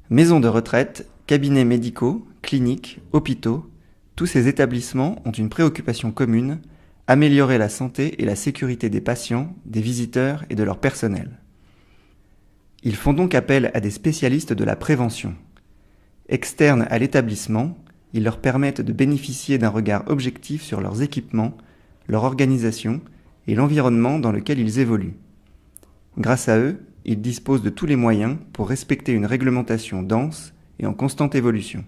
Maisons de retraite, cabinets médicaux, cliniques, hôpitaux, tous ces établissements ont une préoccupation commune, améliorer la santé et la sécurité des patients, des visiteurs et de leur personnel. Ils font donc appel à des spécialistes de la prévention. Externes à l'établissement, ils leur permettent de bénéficier d'un regard objectif sur leurs équipements, leur organisation et l'environnement dans lequel ils évoluent. Grâce à eux, ils disposent de tous les moyens pour respecter une réglementation dense et en constante évolution.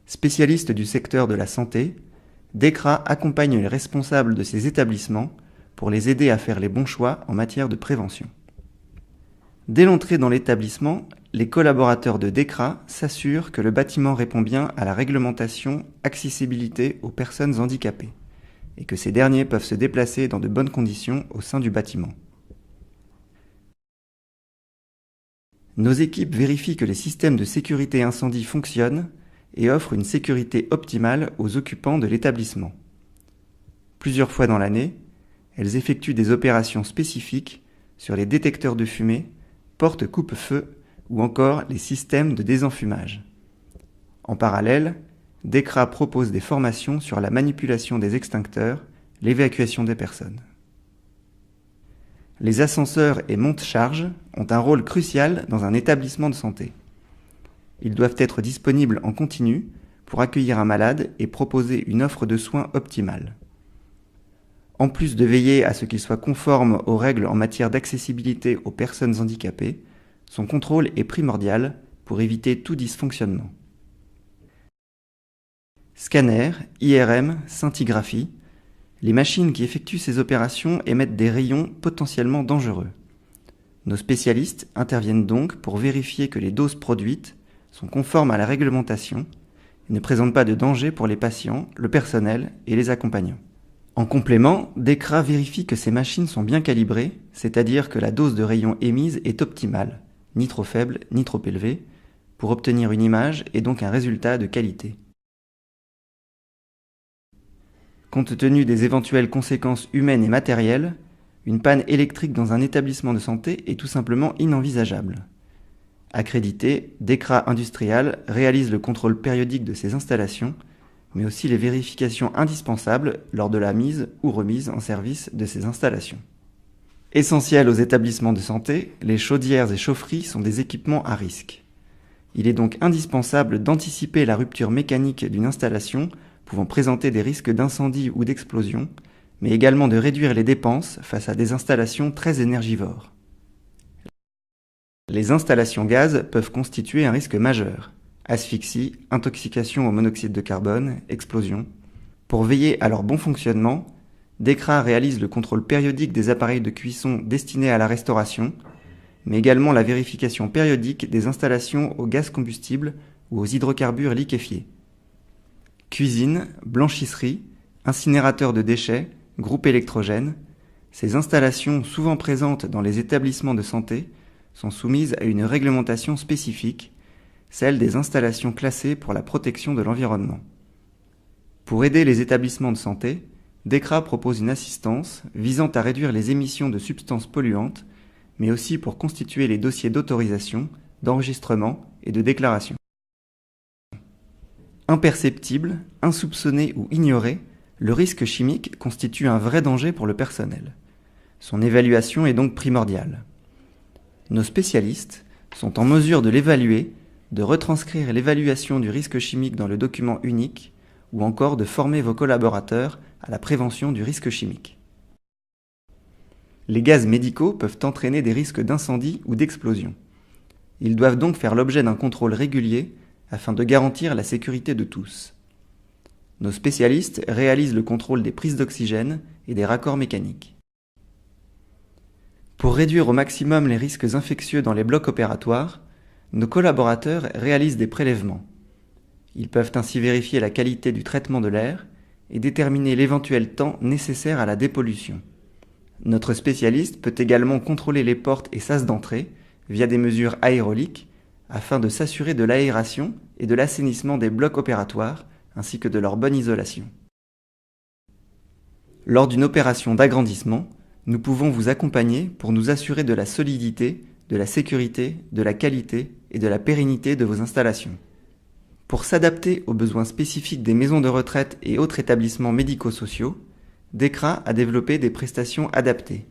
Spécialiste du secteur de la santé, DECRA accompagne les responsables de ces établissements pour les aider à faire les bons choix en matière de prévention. Dès l'entrée dans l'établissement, les collaborateurs de DECRA s'assurent que le bâtiment répond bien à la réglementation accessibilité aux personnes handicapées et que ces derniers peuvent se déplacer dans de bonnes conditions au sein du bâtiment. Nos équipes vérifient que les systèmes de sécurité incendie fonctionnent et offrent une sécurité optimale aux occupants de l'établissement. Plusieurs fois dans l'année, elles effectuent des opérations spécifiques sur les détecteurs de fumée, portes coupe-feu ou encore les systèmes de désenfumage. En parallèle, DECRA propose des formations sur la manipulation des extincteurs, l'évacuation des personnes. Les ascenseurs et monte-charges ont un rôle crucial dans un établissement de santé. Ils doivent être disponibles en continu pour accueillir un malade et proposer une offre de soins optimale. En plus de veiller à ce qu'ils soient conformes aux règles en matière d'accessibilité aux personnes handicapées, son contrôle est primordial pour éviter tout dysfonctionnement. Scanner, IRM, scintigraphie, les machines qui effectuent ces opérations émettent des rayons potentiellement dangereux. Nos spécialistes interviennent donc pour vérifier que les doses produites sont conformes à la réglementation et ne présentent pas de danger pour les patients, le personnel et les accompagnants. En complément, DECRA vérifie que ces machines sont bien calibrées, c'est-à-dire que la dose de rayons émise est optimale, ni trop faible ni trop élevée, pour obtenir une image et donc un résultat de qualité. Compte tenu des éventuelles conséquences humaines et matérielles, une panne électrique dans un établissement de santé est tout simplement inenvisageable. Accrédité, DECRA Industrial réalise le contrôle périodique de ces installations, mais aussi les vérifications indispensables lors de la mise ou remise en service de ces installations. Essentiels aux établissements de santé, les chaudières et chaufferies sont des équipements à risque. Il est donc indispensable d'anticiper la rupture mécanique d'une installation pouvant présenter des risques d'incendie ou d'explosion, mais également de réduire les dépenses face à des installations très énergivores. Les installations gaz peuvent constituer un risque majeur. Asphyxie, intoxication au monoxyde de carbone, explosion. Pour veiller à leur bon fonctionnement, DECRA réalise le contrôle périodique des appareils de cuisson destinés à la restauration, mais également la vérification périodique des installations au gaz combustible ou aux hydrocarbures liquéfiés. Cuisine, blanchisserie, incinérateurs de déchets, groupes électrogènes, ces installations souvent présentes dans les établissements de santé sont soumises à une réglementation spécifique, celle des installations classées pour la protection de l'environnement. Pour aider les établissements de santé, DECRA propose une assistance visant à réduire les émissions de substances polluantes, mais aussi pour constituer les dossiers d'autorisation, d'enregistrement et de déclaration. Imperceptible, insoupçonné ou ignoré, le risque chimique constitue un vrai danger pour le personnel. Son évaluation est donc primordiale. Nos spécialistes sont en mesure de l'évaluer, de retranscrire l'évaluation du risque chimique dans le document unique ou encore de former vos collaborateurs à la prévention du risque chimique. Les gaz médicaux peuvent entraîner des risques d'incendie ou d'explosion. Ils doivent donc faire l'objet d'un contrôle régulier afin de garantir la sécurité de tous. Nos spécialistes réalisent le contrôle des prises d'oxygène et des raccords mécaniques. Pour réduire au maximum les risques infectieux dans les blocs opératoires, nos collaborateurs réalisent des prélèvements. Ils peuvent ainsi vérifier la qualité du traitement de l'air et déterminer l'éventuel temps nécessaire à la dépollution. Notre spécialiste peut également contrôler les portes et sas d'entrée via des mesures aéroliques afin de s'assurer de l'aération et de l'assainissement des blocs opératoires ainsi que de leur bonne isolation. Lors d'une opération d'agrandissement, nous pouvons vous accompagner pour nous assurer de la solidité, de la sécurité, de la qualité et de la pérennité de vos installations. Pour s'adapter aux besoins spécifiques des maisons de retraite et autres établissements médico-sociaux, DECRA a développé des prestations adaptées.